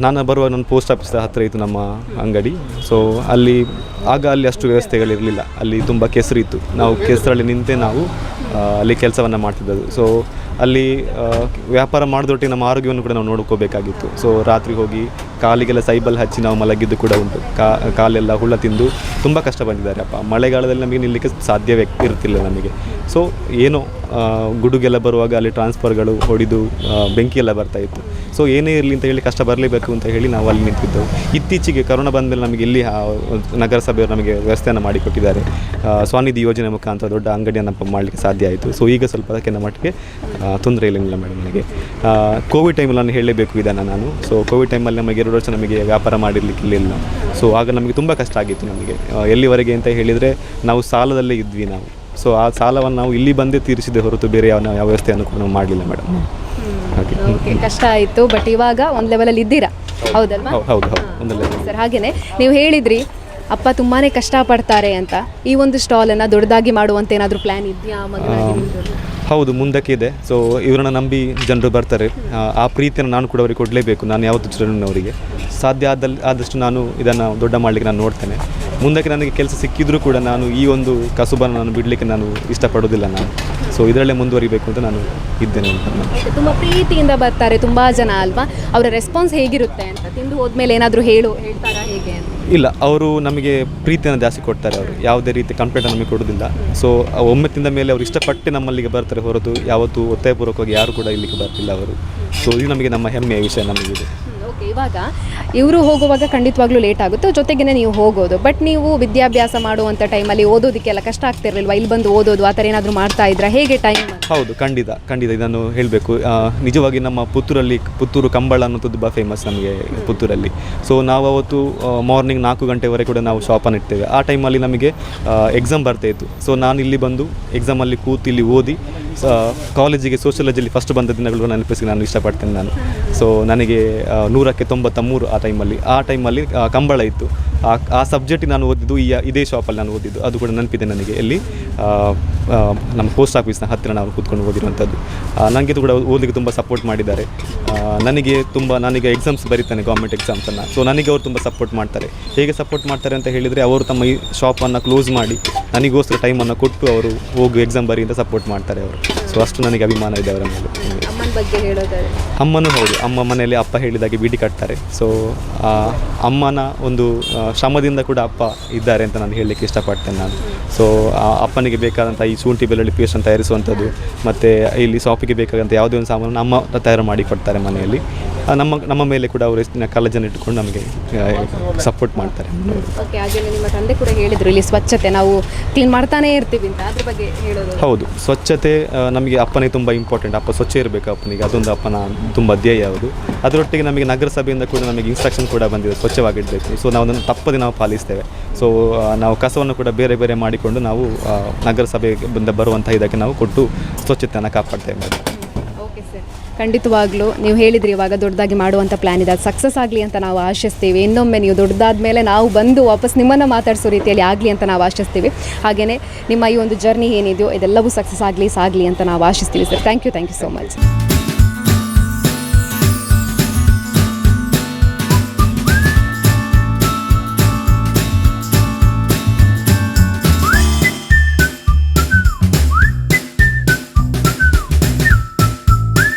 ನಾನು ಬರುವ ನನ್ನ ಪೋಸ್ಟ್ ಆಫೀಸ್ ಹತ್ತಿರ ಇತ್ತು ನಮ್ಮ ಅಂಗಡಿ. ಸೊ ಅಲ್ಲಿ ಅಷ್ಟು ವ್ಯವಸ್ಥೆಗಳಿರಲಿಲ್ಲ. ಅಲ್ಲಿ ತುಂಬ ಕೆಸರಿತ್ತು. ನಾವು ಕೆಸರಲ್ಲಿ ನಿಂತೆ ನಾವು ಅಲ್ಲಿ ಕೆಲಸವನ್ನು ಮಾಡ್ತಿದ್ದದ್ದು. ಸೊ ಅಲ್ಲಿ ವ್ಯಾಪಾರ ಮಾಡಿದೊಟ್ಟಿಗೆ ನಮ್ಮ ಆರೋಗ್ಯವನ್ನು ಕೂಡ ನಾವು ನೋಡ್ಕೋಬೇಕಾಗಿತ್ತು. ಸೊ ರಾತ್ರಿ ಹೋಗಿ ಕಾಲಿಗೆಲ್ಲ ಸೈಬಲ್ ಹಚ್ಚಿ ನಾವು ಮಲಗಿದ್ದು ಕೂಡ ಉಂಟು. ಕಾಲೆಲ್ಲ ಹುಳ ತಿಂದು ತುಂಬ ಕಷ್ಟ ಬಂದಿದ್ದಾರೆ ಅಪ್ಪ. ಮಳೆಗಾಲದಲ್ಲಿ ನಮಗೆ ನಿಲ್ಲಕ್ಕೆ ಸಾಧ್ಯವೇ ಇರ್ತಿಲ್ಲ ನಮಗೆ. ಸೊ ಏನೋ ಗುಡುಗೆಲ್ಲ ಬರುವಾಗ ಅಲ್ಲಿ ಟ್ರಾನ್ಸ್ಫರ್ಗಳು ಹೊಡೆದು ಬೆಂಕಿಯೆಲ್ಲ ಬರ್ತಾಯಿತ್ತು. ಸೊ ಏನೇ ಇರಲಿ ಅಂತ ಹೇಳಿ ಕಷ್ಟ ಬರಲೇಬೇಕು ಅಂತ ಹೇಳಿ ನಾವು ಅಲ್ಲಿ ನಿಂತಿದ್ದೆವು. ಇತ್ತೀಚೆಗೆ ಕರೋನಾ ಬಂದಮೇಲೆ ನಮಗೆ ಇಲ್ಲಿ ನಗರಸಭೆಯವರು ನಮಗೆ ವ್ಯವಸ್ಥೆಯನ್ನು ಮಾಡಿಕೊಟ್ಟಿದ್ದಾರೆ. ಸ್ವನಿಧಿ ಯೋಜನೆ ಮುಖಾಂತರ ದೊಡ್ಡ ಅಂಗಡಿಯನ್ನು ಮಾಡಲಿಕ್ಕೆ ಸಾಧ್ಯ ಆಯಿತು. ಸೊ ಈಗ ಸ್ವಲ್ಪ ಅದಕ್ಕೆ ಮಟ್ಟಿಗೆ ತೊಂದರೆ ಇಲ್ಲ ಮೇಡಮ್ ನನಗೆ. ಕೋವಿಡ್ ಟೈಮಲ್ಲಿ ನಾನು ಹೇಳಲೇಬೇಕು ಇದನ್ನು ನಾನು. ಸೊ ಕೋವಿಡ್ ಟೈಮಲ್ಲಿ ನಮಗೆ 2 ವರ್ಷ ನಮಗೆ ವ್ಯಾಪಾರ ಮಾಡಿರಲಿಕ್ಕೆ ಇರಲಿಲ್ಲ. ಸೊ ಆಗ ನಮಗೆ ತುಂಬ ಕಷ್ಟ ಆಗಿತ್ತು ನಮಗೆ. ಎಲ್ಲಿವರೆಗೆ ಅಂತ ಹೇಳಿದರೆ ನಾವು ಸಾಲದಲ್ಲೇ ಇದ್ವಿ ನಾವು. ಸೊ ಆ ಸಾಲವನ್ನು ನಾವು ಇಲ್ಲಿ ಬಂದೇ ತೀರಿಸಿದೆ ಹೊರತು ಬೇರೆ ಯಾವ ವ್ಯವಸ್ಥೆಯನ್ನು ಕೂಡ ನಾವು ಮಾಡಲಿಲ್ಲ ಮೇಡಮ್. ಹಾಗೆ ಓಕೆ, ಕಷ್ಟ ಆಯಿತು, ಬಟ್ ಇವಾಗ ಒಂದು ಲೆವೆಲಲ್ಲಿ ಇದ್ದೀರಾ, ಹೌದಲ್ವಾ? ಹೌದು ಒಂದಲ್ಲ ಸರ್, ಹಾಗೆಯೇ ನೀವು ಹೇಳಿದ್ರಿ ಅಪ್ಪ ತುಂಬಾ ಕಷ್ಟಪಡ್ತಾರೆ ಅಂತ. ಈ ಒಂದು ಸ್ಟಾಲನ್ನು ದೊಡ್ಡದಾಗಿ ಮಾಡುವಂತ ಏನಾದರೂ ಪ್ಲ್ಯಾನ್ ಇದೆಯಾ ಮಗನಾಗಿ ನಿಮ್ದು? ಹೌದು, ಮುಂದಕ್ಕೆ ಇದೆ. ಸೊ ಇವರನ್ನ ನಂಬಿ ಜನರು ಬರ್ತಾರೆ. ಆ ಪ್ರೀತಿಯನ್ನು ನಾನು ಕೂಡ ಅವರಿಗೆ ಕೊಡಲೇಬೇಕು. ನಾನು ಯಾವತ್ತೂ ಚಿರಣ್ಣವರಿಗೆ ಸಾಧ್ಯ ಆದಷ್ಟು ನಾನು ಇದನ್ನು ದೊಡ್ಡ ಮಾಡಲಿಕ್ಕೆ ನಾನು ನೋಡ್ತೇನೆ. ಮುಂದಕ್ಕೆ ನನಗೆ ಕೆಲಸ ಸಿಕ್ಕಿದ್ರೂ ಕೂಡ ನಾನು ಈ ಒಂದು ಕಸುಬನ್ನು ನಾನು ಬಿಡಲಿಕ್ಕೆ ನಾನು ಇಷ್ಟಪಡೋದಿಲ್ಲ ನಾನು. ಸೊ ಇದರಲ್ಲೇ ಮುಂದುವರಿಬೇಕು ಅಂತ ನಾನು ಇದ್ದೇನೆ ಅಂತ. ತುಂಬ ಪ್ರೀತಿಯಿಂದ ಬರ್ತಾರೆ ತುಂಬ ಜನ ಅಲ್ವಾ? ಅವರ ರೆಸ್ಪಾನ್ಸ್ ಹೇಗಿರುತ್ತೆ ಅಂತ ತಿಂದು ಹೋದ್ಮೇಲೆ ಏನಾದರೂ ಹೇಳ್ತಾರಾ ಹೇಗೆ ಅಂತ? ಇಲ್ಲ, ಅವರು ನಮಗೆ ಪ್ರೀತಿಯನ್ನು ಜಾಸ್ತಿ ಕೊಡ್ತಾರೆ. ಅವರು ಯಾವುದೇ ರೀತಿ ಕಂಪ್ಲೇಂಟ್ ನಮಗೆ ಕೊಡೋದಿಲ್ಲ. ಸೊ ಒಮ್ಮೆ ತಿಂದ ಮೇಲೆ ಅವರು ಇಷ್ಟಪಟ್ಟು ನಮ್ಮಲ್ಲಿಗೆ ಬರ್ತಾರೆ ಹೊರತು ಯಾವತ್ತೂ ಒತ್ತಾಯಪೂರ್ವಕವಾಗಿ ಯಾರು ಕೂಡ ಇಲ್ಲಿಗೆ ಬರ್ತಿಲ್ಲ ಅವರು. ಸೊ ಇದು ನಮಗೆ ನಮ್ಮ ಹೆಮ್ಮೆಯ ವಿಷಯ ನಮಗಿದೆ. ಓಕೆ, ಇವಾಗ ಇವರು ಹೋಗುವಾಗ ಖಂಡಿತವಾಗ್ಲೂ ಲೇಟ್ ಆಗುತ್ತೆ, ಜೊತೆಗೇ ನೀವು ಹೋಗೋದು. ಬಟ್ ನೀವು ವಿದ್ಯಾಭ್ಯಾಸ ಮಾಡುವಂಥ ಟೈಮಲ್ಲಿ ಓದೋದಕ್ಕೆಲ್ಲ ಕಷ್ಟ ಆಗ್ತಿರಲಿಲ್ವಾ? ಇಲ್ಲಿ ಬಂದು ಓದೋದು ಆ ಥರ ಏನಾದರೂ ಮಾಡ್ತಾ ಇದ್ರಾ? ಹೇಗೆ ಟೈಮ್? ಹೌದು, ಖಂಡಿತ ಇದನ್ನು ಹೇಳಬೇಕು. ನಿಜವಾಗಿ ನಮ್ಮ ಪುತ್ತೂರು ಕಂಬಳ ಅನ್ನೋದು ತುಂಬ ಫೇಮಸ್ ನಮಗೆ ಪುತ್ತೂರಲ್ಲಿ. ಸೊ ನಾವು ಅವತ್ತು ಮಾರ್ನಿಂಗ್ 4 ಗಂಟೆವರೆಗೆ ಕೂಡ ನಾವು ಶಾಪನ್ನು ಇಡ್ತೇವೆ. ಆ ಟೈಮಲ್ಲಿ ನಮಗೆ ಎಕ್ಸಾಮ್ ಬರ್ತಾಯಿತ್ತು. ಸೊ ನಾನು ಇಲ್ಲಿ ಬಂದು ಎಕ್ಸಾಮಲ್ಲಿ ಕೂತು ಇಲ್ಲಿ ಓದಿ ಕಾಲೇಜಿಗೆ ಸೋಷಿಯಾಲಜಿಯಲ್ಲಿ ಫಸ್ಟ್ ಬಂದ ದಿನಗಳು ನೆನಪಿಸಿ ನಾನು ಇಷ್ಟಪಡ್ತೇನೆ ನಾನು. ಸೊ ನನಗೆ 100ಕ್ಕೆ 93 ಆ ಟೈಮಲ್ಲಿ ಕಂಬಳ ಇತ್ತು. ಆ ಸಬ್ಜೆಕ್ಟ್ ನಾನು ಓದಿದ್ದು ಇದೇ ಶಾಪಲ್ಲಿ ನಾನು ಓದಿದ್ದು, ಅದು ಕೂಡ ನೆನಪಿದೆ ನನಗೆ. ಎಲ್ಲಿ ನಮ್ಮ ಪೋಸ್ಟ್ ಆಫೀಸ್ನ ಹತ್ತಿರ ನಾವು ಕೂತ್ಕೊಂಡು ಓದಿರುವಂಥದ್ದು. ನನಗೆ ಕೂಡ ಓದಲಿಕ್ಕೆ ತುಂಬ ಸಪೋರ್ಟ್ ಮಾಡಿದ್ದಾರೆ. ನನಗೆ ಎಕ್ಸಾಮ್ಸ್ ಬರೀತಾನೆ, ಗೌರ್ಮೆಂಟ್ ಎಕ್ಸಾಮ್ಸನ್ನು. ಸೊ ನನಗೆ ಅವರು ತುಂಬ ಸಪೋರ್ಟ್ ಮಾಡ್ತಾರೆ. ಹೇಗೆ ಸಪೋರ್ಟ್ ಮಾಡ್ತಾರೆ ಅಂತ ಹೇಳಿದರೆ, ಅವರು ತಮ್ಮ ಈ ಶಾಪನ್ನು ಕ್ಲೋಸ್ ಮಾಡಿ ನನಗೋಸ್ಕರ ಟೈಮನ್ನು ಕೊಟ್ಟು ಅವರು ಹೋಗು ಎಕ್ಸಾಮ್ ಬರಿ ಅಂತ ಸಪೋರ್ಟ್ ಮಾಡ್ತಾರೆ ಅವರು. ಸೊ ಅಷ್ಟು ನನಗೆ ಅಭಿಮಾನ ಇದೆ ಅವರ ಮೇಲೆ. ಅಮ್ಮನ ಬಗ್ಗೆ ಹೇಳೋದಾದ್ರೆ? ಅಮ್ಮನೂ ಹೌದು, ಅಮ್ಮ ಮನೆಯಲ್ಲಿ ಅಪ್ಪ ಹೇಳಿದಾಗೆ ಬೀಡಿ ಕಟ್ತಾರೆ. ಸೊ ಅಮ್ಮನ ಒಂದು ಶ್ರಮದಿಂದ ಕೂಡ ಅಪ್ಪ ಇದ್ದಾರೆ ಅಂತ ನಾನು ಹೇಳಲಿಕ್ಕೆ ಇಷ್ಟಪಡ್ತೇನೆ ನಾನು. ಸೊ ಅಪ್ಪನಿಗೆ ಬೇಕಾದಂಥ ಈ ಶುಂಠಿ ಬೆಳ್ಳುಳ್ಳಿ ಪೇಸ್ಟನ್ನು ತಯಾರಿಸುವಂಥದ್ದು ಮತ್ತು ಇಲ್ಲಿ ಶಾಪಿಗೆ ಬೇಕಾದಂಥ ಯಾವುದೇ ಒಂದು ಸಾಮಾನು ಅಮ್ಮ ತಯಾರು ಮಾಡಿ ಕೊಡ್ತಾರೆ ಮನೆಯಲ್ಲಿ. ನಮ್ಮ ಮೇಲೆ ಕೂಡ ಅವರು ಎಷ್ಟು ಕಾಳಜಿಯನ್ನು ಇಟ್ಟುಕೊಂಡು ನಮಗೆ ಸಪೋರ್ಟ್ ಮಾಡ್ತಾರೆ. ಓಕೆ, ಹಾಗೆ ನಿಮ್ಮ ತಂದೆ ಕೂಡ ಹೇಳಿದರು ಇಲ್ಲಿ ಸ್ವಚ್ಛತೆ ನಾವು ಕ್ಲೀನ್ ಮಾಡ್ತಾನೇ ಇರ್ತೀವಿ ಅಂತ, ಅದ್ರ ಬಗ್ಗೆ ಹೇಳೋದು? ಹೌದು, ಸ್ವಚ್ಛತೆ ನಮಗೆ ಅಪ್ಪನಿಗೆ ತುಂಬ ಇಂಪಾರ್ಟೆಂಟ್. ಅಪ್ಪ ಸ್ವಚ್ಛ ಇರಬೇಕು ಅಪ್ಪನಿಗೆ, ಅದೊಂದು ಅಪ್ಪನ ತುಂಬ ಧ್ಯೇಯ ಯಾವುದು. ಅದರೊಟ್ಟಿಗೆ ನಮಗೆ ನಗರಸಭೆಯಿಂದ ಕೂಡ ನಮಗೆ ಇನ್ಸ್ಟ್ರಕ್ಷನ್ ಕೂಡ ಬಂದಿದೆ, ಸ್ವಚ್ಛವಾಗಿಡಬೇಕು. ಸೊ ನಾವು ಅದನ್ನು ತಪ್ಪದೆ ನಾವು ಪಾಲಿಸ್ತೇವೆ. ಸೊ ನಾವು ಕಸವನ್ನು ಕೂಡ ಬೇರೆ ಬೇರೆ ಮಾಡಿಕೊಂಡು ನಾವು ನಗರಸಭೆಯಿಂದ ಬರುವಂಥ ಇದಕ್ಕೆ ನಾವು ಕೊಟ್ಟು ಸ್ವಚ್ಛತೆಯನ್ನು ಕಾಪಾಡ್ತೇವೆ. ಓಕೆ ಸರ್, ಖಂಡಿತವಾಗ್ಲೂ ನೀವು ಹೇಳಿದ್ರಿ ಇವಾಗ ದೊಡ್ಡದಾಗಿ ಮಾಡುವಂಥ ಪ್ಲ್ಯಾನ್ ಇದೆ, ಅದು ಸಕ್ಸಸ್ ಆಗಲಿ ಅಂತ ನಾವು ಆಶಿಸ್ತೀವಿ. ಇನ್ನೊಮ್ಮೆ ನೀವು ದೊಡ್ಡದಾದ ಮೇಲೆ ನಾವು ಬಂದು ವಾಪಸ್ ನಿಮ್ಮನ್ನು ಮಾತಾಡಿಸೋ ರೀತಿಯಲ್ಲಿ ಆಗಲಿ ಅಂತ ನಾವು ಆಶಿಸ್ತೀವಿ. ಹಾಗೆಯೇ ನಿಮ್ಮ ಈ ಒಂದು ಜರ್ನಿ ಏನಿದೆಯೋ ಇದೆಲ್ಲವೂ ಸಕ್ಸಸ್ ಸಾಗಲಿ ಅಂತ ನಾವು ಆಶಿಸ್ತೀವಿ sir. Thank you so much.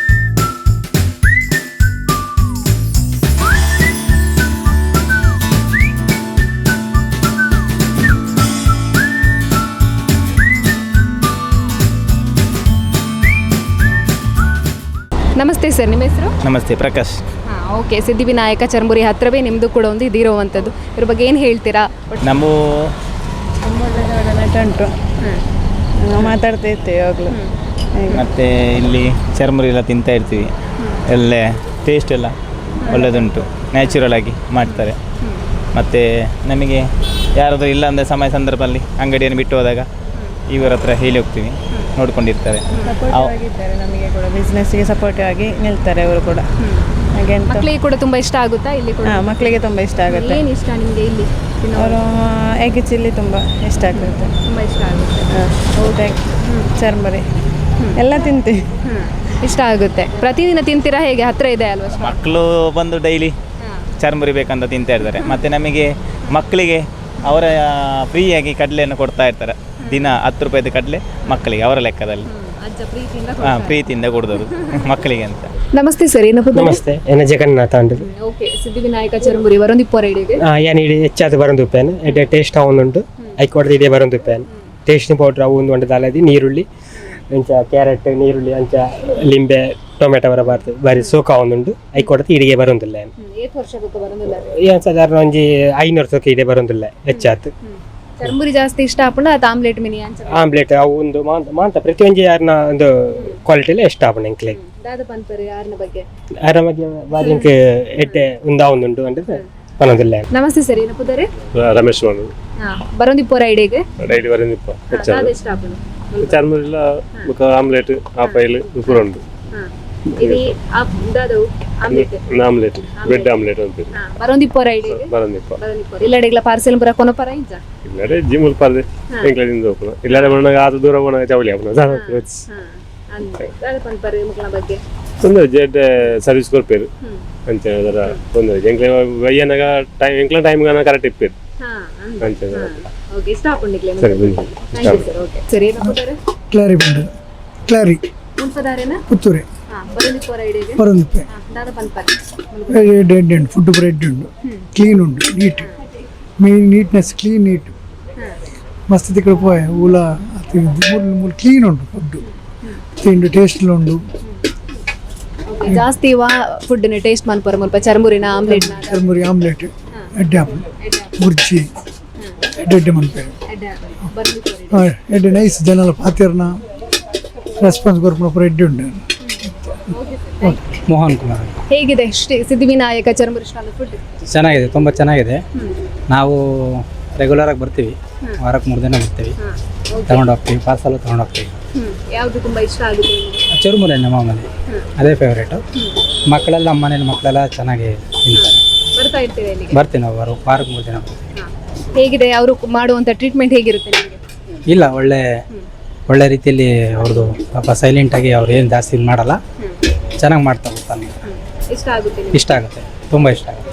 ನಮಸ್ತೆ ಸರ್, ನಿಮ್ಮ ಹೆಸರು? ನಮಸ್ತೆ, ಪ್ರಕಾಶ್. ಹಾಂ, ಓಕೆ. ಸಿದ್ಧಿವಿನಾಯಕ ಚರ್ಮುರಿ ಹತ್ತಿರವೇ ನಿಮ್ಮದು ಕೂಡ ಒಂದು ಇದಿರುವಂಥದ್ದು, ಇದ್ರ ಬಗ್ಗೆ ಏನು ಹೇಳ್ತೀರಾ? ನಮ್ಮ ನಟ ಉಂಟು, ನಾವು ಮಾತಾಡ್ತಾ ಇರ್ತೇವೆ ಯಾವಾಗಲೂ. ಮತ್ತು ಇಲ್ಲಿ ಚರ್ಮುರಿ ಎಲ್ಲ ತಿಂತಾ ಇರ್ತೀವಿ. ಒಳ್ಳೆ ಟೇಸ್ಟ್ ಎಲ್ಲ ಒಳ್ಳೆಯದುಂಟು, ನ್ಯಾಚುರಲ್ ಆಗಿ ಮಾಡ್ತಾರೆ. ಮತ್ತು ನಮಗೆ ಯಾರಾದರೂ ಇಲ್ಲ ಅಂದರೆ ಸಮಯ ಸಂದರ್ಭದಲ್ಲಿ ಅಂಗಡಿಯನ್ನು ಬಿಟ್ಟು ಹೋದಾಗ ಇವರ ಹತ್ರ ಹೇಳಿ ಹೋಗ್ತೀವಿ, ನೋಡ್ಕೊಂಡಿರ್ತಾರೆ. ಆಗಿದ್ದಾರೆ ನಮಗೆ ಕೂಡ, ಬಿಸ್ನೆಸ್ಗೆ ಸಪೋರ್ಟಿವ್ ಆಗಿ ನಿಲ್ತಾರೆ ಅವರು ಕೂಡ. ಹಾಗೆ ಅಂತ ಮಕ್ಕಳಿಗೆ ಕೂಡ ತುಂಬ ಇಷ್ಟ ಆಗುತ್ತಾ ಇಲ್ಲಿ ಕೂಡ? ಹಾಂ, ಮಕ್ಕಳಿಗೆ ತುಂಬ ಇಷ್ಟ ಆಗುತ್ತೆ. ಏನು ಇಷ್ಟ ನಿಮಗೆ ಇಲ್ಲಿ? ಅವರು ಎಗ್ ಚಿಲ್ಲಿ ತುಂಬ ಇಷ್ಟ ಆಗುತ್ತೆ. ತುಂಬ ಇಷ್ಟ ಆಗುತ್ತೆ. ಊಟ ಚರ್ಮರಿ ಎಲ್ಲ ತಿಂತೀವಿ, ಇಷ್ಟ ಆಗುತ್ತೆ. ಪ್ರತಿದಿನ ತಿಂತೀರಾ ಹೇಗೆ? ಹತ್ತಿರ ಇದೆ ಅಲ್ವಾ? ಮಕ್ಕಳು ಬಂದು ಡೈಲಿ ಚರ್ಮುರಿ ಬೇಕಂತ ತಿಂತಾ ಇರ್ತಾರೆ. ಮತ್ತು ನಮಗೆ ಮಕ್ಕಳಿಗೆ ಅವರ ಫ್ರೀಯಾಗಿ ಕಡಲೆಯನ್ನು ಕೊಡ್ತಾ ಇರ್ತಾರೆ. ದಿನ 10 ರೂಪಾಯಿದು ಕಡಲೆ ಮಕ್ಕಳಿಗೆ ಅವರ ಲೆಕ್ಕದಲ್ಲಿ. ಹಾಂ, ಪ್ರೀತಿಯಿಂದ ಕೊಡೋದು ಮಕ್ಕಳಿಗೆ ಅಂತ. ನಮಸ್ತೆ ಸರ್, ಏನಪ್ಪ? ನಮಸ್ತೆ, ಎನ್ನ ಜಗನ್ನಾಥ ಅಂಟು. ಓಕೆ, ಸಿದ್ಧಿವಿನಾಯಕ ಚರ್ಮುರಿ ವರೊಂದಿಪ್ಪೊರೆಡಿಗೆ ಯಾನಿಡಿ ಹೆಚ್ಚಾದ ಬರಂದುಪ್ಪೇನು ಎಡ್ಡೆ ಟೇಸ್ಟ್ ಅವೊಂದುಂಟು ಐಕೊಡದು ಇದೇ ಬರಂದುಪ್ಪೇನು ಟೇಸ್ಟಿನ ಪೌಡ್ರ್ ಅವು ಒಂದು ದಾಲದಿ ನೀರುಳ್ಳಿ ಅಂಚ ಕ್ಯಾರೆಟ್ ನೀರುಳ್ಳಿ ಅಂಚ ಲಿಂಬೆ ಟೊಮೆಟೊ ಬರ ಬರ್ತದೆ ಬಾರಿ ಸೋಕ ಒಂದುಂಡು ಐಕೊಡದು ಇಡಿಗೆ ಬರೋದಿಲ್ಲ ಏನು ಸಾಧಾರಣ ಒಂಜಿ 500 ಸೋಕ ಇದೆ ಬರೋದಿಲ್ಲ ಹೆಚ್ಚಾತು. ಚರ್ಮುರಿ ಜಾಸ್ತಿ ಇಷ್ಟ ಆಪುಂಡು ಅದು ಆಮ್ಲೆಟ್ ಮಿನಿ ಆಮ್ಲೆಟ್ ಅವು ಒಂದು ಮಾಂತ ಪ್ರತಿಯೊಂದು ಯಾರನ್ನ ಒಂದು ಕ್ವಾಲಿಟಿಲಿ ಇಷ್ಟ ಆಪುಂಡು ಎಂಕ್ಲೆ ದಾದ ಪಂಪರು ಯಾರನ ಬಗ್ಗೆ ಆರಾಮಾಗಿ ಬಾರಿ ಇಂಕ್ ಎಡ್ಡೆ ಒಂದುಂಡು ಅಂದ್ರೆ ಪನ್ನೋದಿಲ್ಲ. ನಮಸ್ತೆ ಸರ್, ಏನಪ್ಪುದರೆ? ರಮೇಶ್ ಮಾಡು ಬರೋಂದಿಪ್ಪೋರ ಐಡಿಗೆ ಡೈಲಿ ಬರೋದಿಪ್ಪ ದಾದ ಇಷ್ಟ ಆಪುಂಡು ಚರ್ಮರಿಲ್ಲ ಆಮ್ಲೆಟ್ ಆಫ್ ಆಯಿಲ್ ಪೂರ ಉಂಟು. ఇది Dadu omelette omelette bed omelette ಅಂತ ಬರೋಂದಿಪ್ಪರ ಐಡಿ ಬರಂದಿಪ್ಪ ಇಲ್ಲಡೆಗ್ಲ ಪಾರ್ಸೆಲ್ ಬರ ಕೊನ ಪರ ಇಂಜ ಇಲ್ಲಡೆ ಜಿಮುಲ್ ಪಾರ್ದೆ ಎಂಕ್ಲದಿಂದ ಹೋಗ್ನ ಇಲ್ಲಡೆ ಮಣ್ಣಗ ಆತ ದೂರ ಮಣ್ಣಗ ಚವಲಿ ಹಾಪನ ಅಂತೆ ದಾದ ಪನ್ ಪರ ಮುಕ್ಲ ಬಗ್ಗೆ ತೊಂದರೆ ಜೆಡ್ ಸರ್ವಿಸ್ ಕೊರ್ಪೇರು ಅಂಚೆ ಅದರ ತೊಂದರೆ ಎಂಕ್ಲೆ ವಯ್ಯನಗ ಟೈಮ್ ಎಂಕ್ಲ ಟೈಮ್ ಗಾನ ಕರೆಕ್ಟ್ ಇಪ್ಪೇರು ಹಾ ಅಂಚೆ ಓಕೆ ಸ್ಟಾಪ್ ಉಂಡಿಗ್ಲೆ ಸರಿ ಬನ್ನಿ ಥ್ಯಾಂಕ್ ಯು ಸರ್ ಓಕೆ ಸರಿ ಏನು ಕೊಡ್ತಾರೆ ಕ್ಲಾರಿ ಬಂದು ಕ್ಲಾರಿ ಮುಂಪದಾರೇನ ಪುತ್ತೂರೆ ಹಾ ಬರೋಂದಿಪ್ಪರ ಐಡಿಗೆ ಬರೋಂದಿಪ್ಪೆ ದಾದ ಪನ್ ಪರ ಡೆಡ್ ಉಂಟು ಫುಡ್ ಬ್ರೆಡ್ ಉಂಟು ಕ್ಲೀನ್ ಉಂಟು ನೀಟ್ ನೀಟ್ನೆಸ್ ಕ್ಲೀನ್ ನೀಟ್ ಮಸ್ತ್ ತಿಕ್ಕಡು ಪೋಯ ಊಲ ಮೂಲ ಕ್ಲೀನ್ ಉಂಟು ಫುಡ್ ತಿಂಡು ಟೇಸ್ಟ್ಲು ಉಂಟು ಜಾಸ್ತಿ ವಾ ಫುಡ್ ಟೇಸ್ಟ್ ಮನ್ಪರ ಮುಲ್ಪ ಚರ್ಮುರಿನ ಆಮ್ಲೆಟ್ ಚರ್ಮುರಿ ಆಮ್ಲೆಟ್ ಎಡ್ಡೆ ಆಪಲ್ ಮುರ್ಚಿ ಎಡ್ಡೆ ಮನ್ಪೇರು ಎಡ್ಡೆ ನೈಸ್ ಜನಲ ಪಾತಿರ್ನ ರೆಸ್ಪಾನ್ಸ್ ಕೊರ್ಪುನ ಪೂರ ಎಡ್ಡೆ ಉಂಟು ಮೋಹನ್ ಕುಮಾರ್ ಹೇಗಿದೆ ಶ್ರೀ ಸಿದ್ಧಿವಿನಾಯಕ ಚರ್ಮುರಿ ಸ್ಟಾಲ್ ಫುಡ್ ಚೆನ್ನಾಗಿದೆ, ತುಂಬ ಚೆನ್ನಾಗಿದೆ. ನಾವು ರೆಗ್ಯುಲರ್ ಆಗಿ ಬರ್ತೀವಿ, ವಾರಕ್ಕೆ 3 ದಿನ ಬರ್ತೀವಿ, ತಗೊಂಡು ಹೋಗ್ತೀವಿ, ಪಾರ್ಸಲ್ ತಗೊಂಡು ಹೋಗ್ತೀವಿ. ಯಾವುದು ತುಂಬಾ ಇಷ್ಟ ಆಗಿದೆ ನಿಮಗೆ? ಚುರುಮುರಿ ನಮ್ಮ ಮನೆ ಅದೇ ಫೇವ್ರೇಟು. ಮಕ್ಕಳೆಲ್ಲ ನಮ್ಮ ಮನೇಲಿ ಮಕ್ಕಳೆಲ್ಲ ಚೆನ್ನಾಗಿ ತಿಂತಾರೆ. ಬರ್ತಾ ಇರ್ತೀವಿ ಅಲ್ಲಿಗೆ? ಬರ್ತೀವಿ ನಾವು ವಾರಕ್ಕೆ 3 ದಿನ ಬರ್ತೀವಿ. ಹೇಗಿದೆ ಅವರು ಮಾಡುವಂಥ ಟ್ರೀಟ್ಮೆಂಟ್ ಹೇಗಿರುತ್ತೆ ನಿಮಗೆ? ಇಲ್ಲ, ಒಳ್ಳೆ ರೀತಿಯಲ್ಲಿ ಅವ್ರದ್ದು ಪಾಪ ಸೈಲೆಂಟಾಗಿ ಅವ್ರು ಏನು ಜಾಸ್ತಿ ಇದು ಮಾಡಲ್ಲ, ಚೆನ್ನಾಗಿ ಮಾಡ್ತಾ ಹೋಗ್ತಾನೆ. ಇಷ್ಟ ಆಗುತ್ತೆ? ಇಷ್ಟ ಆಗುತ್ತೆ, ತುಂಬ ಇಷ್ಟ ಆಗುತ್ತೆ.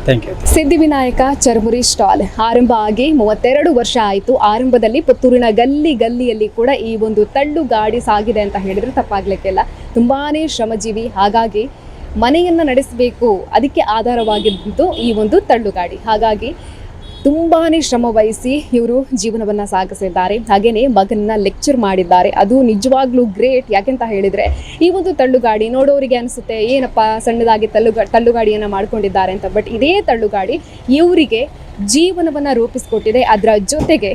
Thank you. Siddhivinayak Charmuri stall ಆರಂಭ ಆಗಿ 32 ವರ್ಷ ಆಯಿತು. ಆರಂಭದಲ್ಲಿ ಪುತ್ತೂರಿನ ಗಲ್ಲಿಯಲ್ಲಿ ಕೂಡ ಈ ಒಂದು ತಳ್ಳು ಗಾಡಿ ಸಾಗಿದೆ ಅಂತ ಹೇಳಿದ್ರೆ ತಪ್ಪಾಗ್ಲಿಕ್ಕಿಲ್ಲ. ತುಂಬಾ ಶ್ರಮಜೀವಿ, ಹಾಗಾಗಿ ಮನೆಯನ್ನು ನಡೆಸಬೇಕು, ಅದಕ್ಕೆ ಆಧಾರವಾಗಿದ್ದು ಈ ಒಂದು ತಳ್ಳು ಗಾಡಿ. ಹಾಗಾಗಿ ತುಂಬಾ ಶ್ರಮ ವಹಿಸಿ ಇವರು ಜೀವನವನ್ನು ಸಾಗಿಸಿದ್ದಾರೆ. ಹಾಗೆಯೇ ಮಗನನ್ನ ಲೆಕ್ಚರ್ ಮಾಡಿದ್ದಾರೆ. ಅದು ನಿಜವಾಗ್ಲೂ ಗ್ರೇಟ್. ಯಾಕೆಂತ ಹೇಳಿದರೆ ಈ ಒಂದು ತಳ್ಳುಗಾಡಿ ನೋಡೋರಿಗೆ ಅನಿಸುತ್ತೆ ಏನಪ್ಪ ಸಣ್ಣದಾಗಿ ತಳ್ಳುಗಾಡಿಯನ್ನು ಮಾಡ್ಕೊಂಡಿದ್ದಾರೆ ಅಂತ. ಬಟ್ ಇದೇ ತಳ್ಳುಗಾಡಿ ಇವರಿಗೆ ಜೀವನವನ್ನು ರೂಪಿಸಿಕೊಟ್ಟಿದೆ. ಅದರ ಜೊತೆಗೆ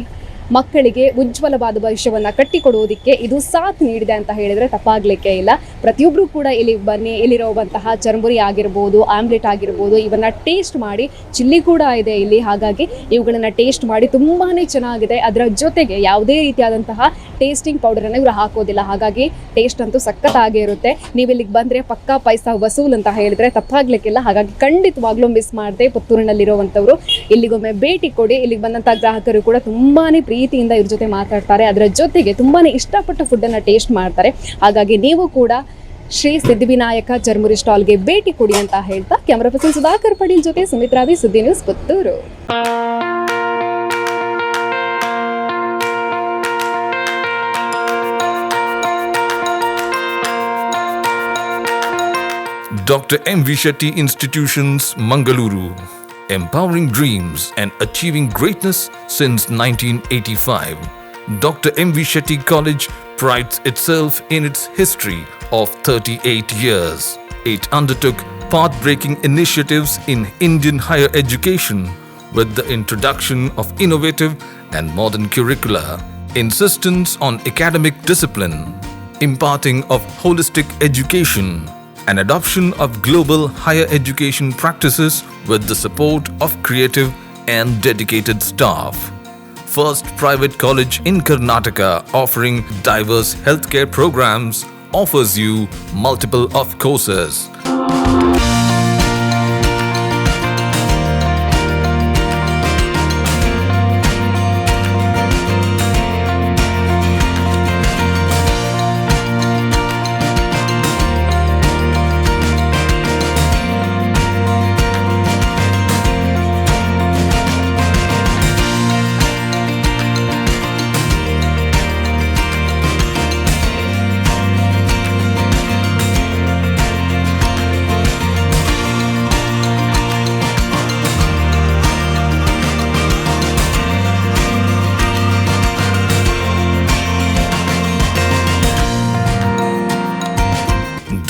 ಮಕ್ಕಳಿಗೆ ಉಜ್ವಲವಾದ ಭವಿಷ್ಯವನ್ನು ಕಟ್ಟಿಕೊಡುವುದಕ್ಕೆ ಇದು ಸಾಥ್ ನೀಡಿದೆ ಅಂತ ಹೇಳಿದರೆ ತಪ್ಪಾಗಲಿಕ್ಕೆ ಇಲ್ಲ. ಪ್ರತಿಯೊಬ್ಬರು ಕೂಡ ಇಲ್ಲಿ ಬನ್ನಿ, ಇಲ್ಲಿರುವಂತಹ ಚರ್ಮುರಿ ಆಗಿರ್ಬೋದು, ಆಮ್ಲೆಟ್ ಆಗಿರ್ಬೋದು, ಇವನ್ನು ಟೇಸ್ಟ್ ಮಾಡಿ. ಚಿಲ್ಲಿ ಕೂಡ ಇದೆ ಇಲ್ಲಿ, ಹಾಗಾಗಿ ಇವುಗಳನ್ನು ಟೇಸ್ಟ್ ಮಾಡಿ. ತುಂಬಾ ಚೆನ್ನಾಗಿದೆ. ಅದರ ಜೊತೆಗೆ ಯಾವುದೇ ರೀತಿಯಾದಂತಹ ಟೇಸ್ಟಿಂಗ್ ಪೌಡರನ್ನು ಇವರು ಹಾಕೋದಿಲ್ಲ. ಹಾಗಾಗಿ ಟೇಸ್ಟ್ ಅಂತೂ ಸಖತ್ತಾಗೇ ಇರುತ್ತೆ. ನೀವು ಇಲ್ಲಿಗೆ ಬಂದರೆ ಪಕ್ಕಾ ಪೈಸಾ ವಸೂಲ್ ಅಂತ ಹೇಳಿದರೆ ತಪ್ಪಾಗಲಿಕ್ಕಿಲ್ಲ. ಹಾಗಾಗಿ ಖಂಡಿತವಾಗ್ಲೂ ಮಿಸ್ ಮಾಡದೆ ಪುತ್ತೂರಿನಲ್ಲಿರುವಂಥವ್ರು ಇಲ್ಲಿಗೊಮ್ಮೆ ಭೇಟಿ ಕೊಡಿ. ಇಲ್ಲಿಗೆ ಬಂದಂಥ ಗ್ರಾಹಕರು ಕೂಡ ತುಂಬಾ ಪ್ರೀತಿಯಿಂದ ಇವ್ರ ಜೊತೆ ಮಾತಾಡ್ತಾರೆ. ಅದರ ಜೊತೆಗೆ ತುಂಬಾ ಇಷ್ಟಪಟ್ಟು ಫುಡ್ಡನ್ನು ಟೇಸ್ಟ್ ಮಾಡ್ತಾರೆ. ಹಾಗಾಗಿ ನೀವು ಕೂಡ ಶ್ರೀ ಸಿದ್ಧಿವಿನಾಯಕ ಚರ್ಮುರಿ ಸ್ಟಾಲ್ಗೆ ಭೇಟಿ ಕೊಡಿ ಅಂತ ಹೇಳ್ತಾ ಕ್ಯಾಮರಾ ಪರ್ಸನ್ ಸುಧಾಕರ್ ಪಡೀಲ್ ಜೊತೆ ಸುಮಿತ್ರಾವಿ, ಸುದ್ದಿ news, Puttur. Dr. M. V. Shetty Institutions, Mangaluru. Empowering dreams and achieving greatness since 1985. Dr. M. V. Shetty College prides itself in its history of 38 years. It undertook path-breaking initiatives in Indian higher education with the introduction of innovative and modern curricula, insistence on academic discipline, imparting of holistic education, and adoption of global higher education practices with the support of creative and dedicated staff. First private college in Karnataka offering diverse healthcare programs, offers you multiple of courses.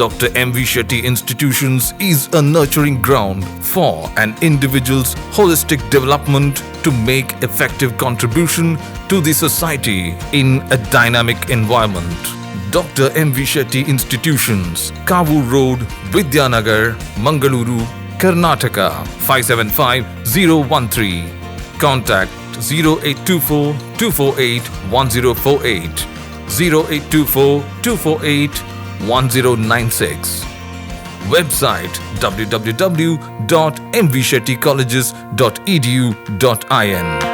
Dr. M. V. Shetty Institutions is a nurturing ground for an individual's holistic development to make effective contribution to the society in a dynamic environment. Dr. M. V. Shetty Institutions, Kavu Road, Vidyanagar, Mangaluru, Karnataka, 575013. Contact 0824 248 1048, 0824 248 1096. Website www.mvshettycolleges.edu.in.